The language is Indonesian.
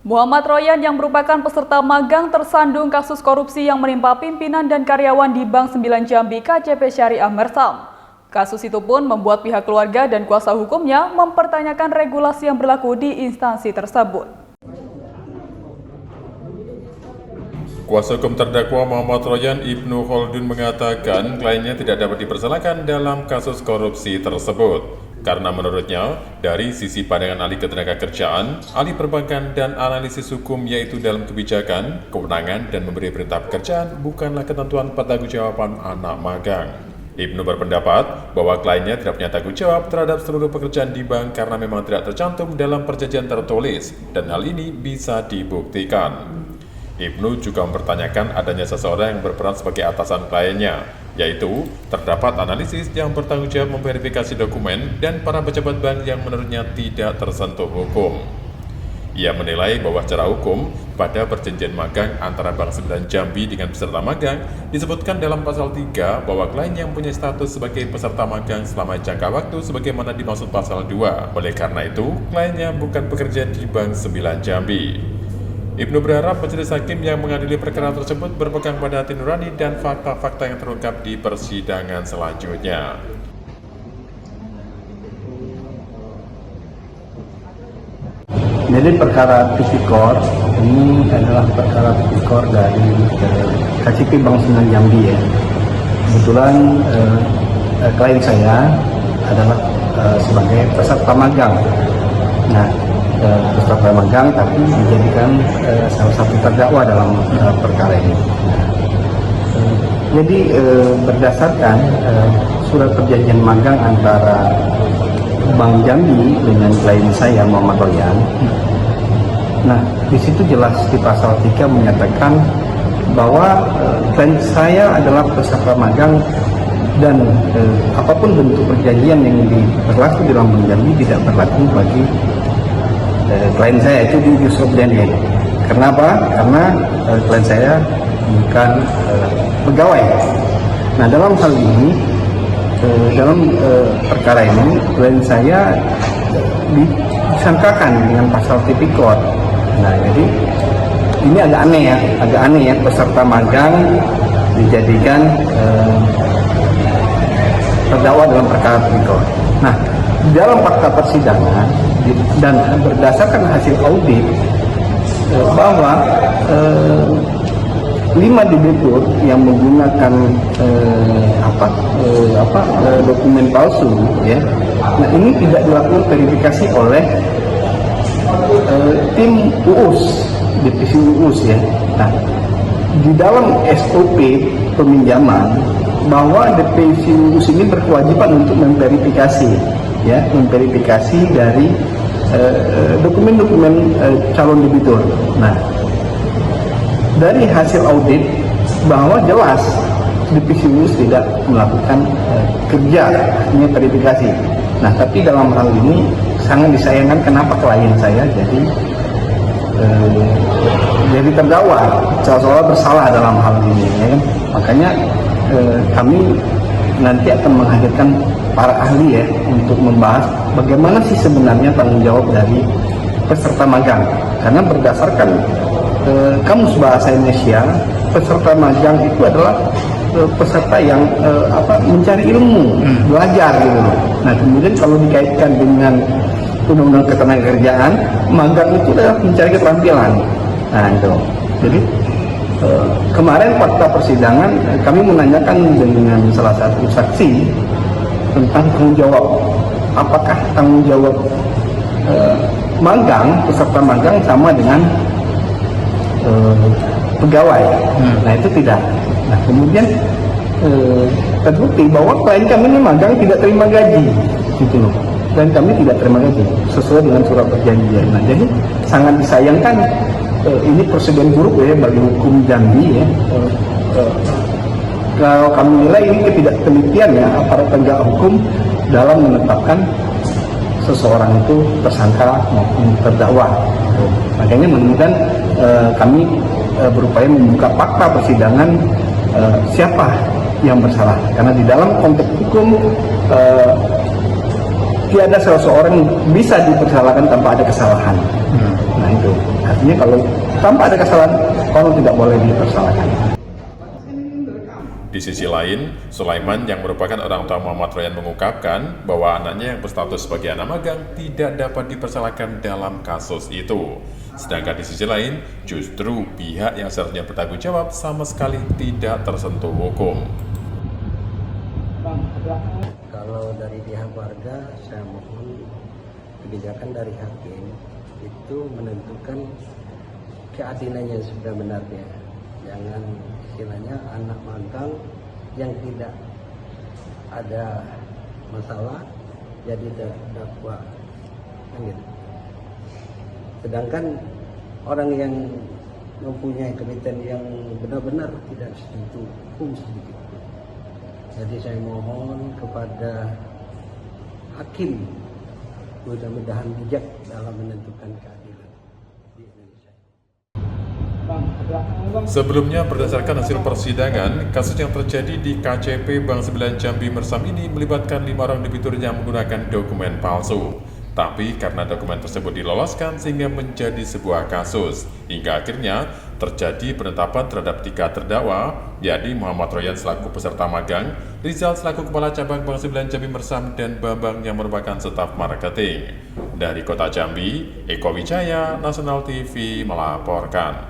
Muhammad Royan yang merupakan peserta magang tersandung kasus korupsi yang menimpa pimpinan dan karyawan di Bank 9 Jambi KCP Syariah Mersam. Kasus itu pun membuat pihak keluarga dan kuasa hukumnya mempertanyakan regulasi yang berlaku di instansi tersebut. Kuasa hukum terdakwa Muhammad Royan Ibnu Khaldun mengatakan kliennya tidak dapat dipersalahkan dalam kasus korupsi tersebut. Karena menurutnya, dari sisi pandangan ahli ketenagakerjaan, ahli perbankan, dan analisis hukum yaitu dalam kebijakan, kewenangan, dan memberi perintah pekerjaan bukanlah ketentuan pertanggungjawaban anak magang. Ibnu berpendapat bahwa kliennya tidak punya tanggung jawab terhadap seluruh pekerjaan di bank karena memang tidak tercantum dalam perjanjian tertulis, dan hal ini bisa dibuktikan. Ibnu juga mempertanyakan adanya seseorang yang berperan sebagai atasan kliennya, yaitu terdapat analisis yang bertanggung jawab memverifikasi dokumen dan para pejabat bank yang menurutnya tidak tersentuh hukum. Ia menilai bahwa secara hukum, pada perjanjian magang antara Bank 9 Jambi dengan peserta magang, disebutkan dalam pasal 3 bahwa klien yang punya status sebagai peserta magang selama jangka waktu sebagaimana dimaksud pasal 2. Oleh karena itu, kliennya bukan pekerja di Bank 9 Jambi. Ibnu berharap majelis hakim yang mengadili perkara tersebut berpegang pada hati nurani dan fakta-fakta yang terungkap di persidangan selanjutnya. Jadi perkara tipikor ini adalah perkara tipikor dari KCP Bank 9 Jambi ya. Kebetulan klien saya adalah sebagai peserta magang. Nah, peserta magang tapi dijadikan salah satu terdakwa dalam perkara ini. Jadi berdasarkan surat perjanjian magang antara Bank Jambi dengan klien saya Muhammad Royan. Nah, di situ jelas di pasal 3 menyatakan bahwa klien saya adalah peserta magang dan apapun bentuk perjanjian yang berlaku di dalam Bank Jambi tidak berlaku bagi klien saya, itu di jus obdeni. Kenapa? Karena klien saya bukan pegawai. Nah, dalam hal ini, dalam perkara ini, klien saya disangkakan dengan pasal tipikor. Nah, jadi ini agak aneh ya, peserta magang dijadikan terdakwa dalam perkara tipikor. Nah, dalam fakta persidangan dan berdasarkan hasil audit bahwa 5 debitur yang menggunakan dokumen palsu ya. Nah, ini tidak dilakukan verifikasi oleh tim UUS, divisi UUS ya. Nah, di dalam SOP peminjaman bahwa divisi UUS ini berkewajiban untuk memverifikasi ya, memverifikasi dari dokumen-dokumen calon debitur. Nah, dari hasil audit bahwa jelas divisi UUS tidak melakukan kerja artinya verifikasi. Nah, tapi dalam hal ini sangat disayangkan kenapa klien saya jadi terdakwa seolah-olah bersalah dalam hal ini ya kan? Makanya kami nanti akan menghadirkan para ahli ya untuk membahas bagaimana sih sebenarnya tanggung jawab dari peserta magang. Karena berdasarkan Kamus Bahasa Indonesia, peserta magang itu adalah peserta yang mencari ilmu, belajar gitu. Nah, kemudian kalau dikaitkan dengan Undang-Undang Ketenagakerjaan, magang itu adalah mencari keterampilan. Nah, itu. Jadi kemarin fakta persidangan kami menanyakan dengan salah satu saksi tentang tanggung jawab. Apakah tanggung jawab magang, peserta magang sama dengan pegawai? Nah, itu tidak. Nah, kemudian terbukti bahwa klien kami ini magang tidak terima gaji, gitu loh. Dan kami tidak terima gaji sesuai dengan surat perjanjian. Nah, jadi sangat disayangkan ini presiden buruk ya bagi hukum Jambi ya. Kalau kami nilai ini ketidaktelitian ya aparat penegak hukum dalam menetapkan seseorang itu tersangka maupun terdakwa. Makanya mudah-mudahan kami berupaya membuka fakta persidangan siapa yang bersalah. Karena di dalam konteks hukum tiada seseorang bisa dipersalahkan tanpa ada kesalahan. Nah, itu. Artinya kalau tanpa ada kesalahan, kalau tidak boleh dipersalahkan. Di sisi lain, Sulaiman yang merupakan orang tua Muhammad Royan mengungkapkan bahwa anaknya yang berstatus sebagai anak magang tidak dapat dipersalahkan dalam kasus itu. Sedangkan di sisi lain, justru pihak yang seharusnya bertanggung jawab sama sekali tidak tersentuh hukum. Kalau dari pihak warga, saya mohon kebijakan dari hakim itu menentukan keadilannya yang sudah benarnya. Jangan istilahnya anak magang yang tidak ada masalah jadi terdakwa, kan gitu. Sedangkan orang yang mempunyai kematian yang benar-benar tidak disentuh hukum sedikit. Jadi saya mohon kepada hakim mudah-mudahan bijak dalam menentukan keadilan di Indonesia. Sebelumnya, berdasarkan hasil persidangan, kasus yang terjadi di KCP Bank 9 Jambi Mersam ini melibatkan 5 orang debitur yang menggunakan dokumen palsu. Tapi karena dokumen tersebut diloloskan sehingga menjadi sebuah kasus. Hingga akhirnya terjadi penetapan terhadap 3 terdakwa, yakni Muhammad Royan selaku peserta magang, Rizal selaku Kepala Cabang Bank 9 Jambi Mersam, dan Bambang yang merupakan staf marketing. Dari Kota Jambi, Eko Wijaya, Nasional TV melaporkan.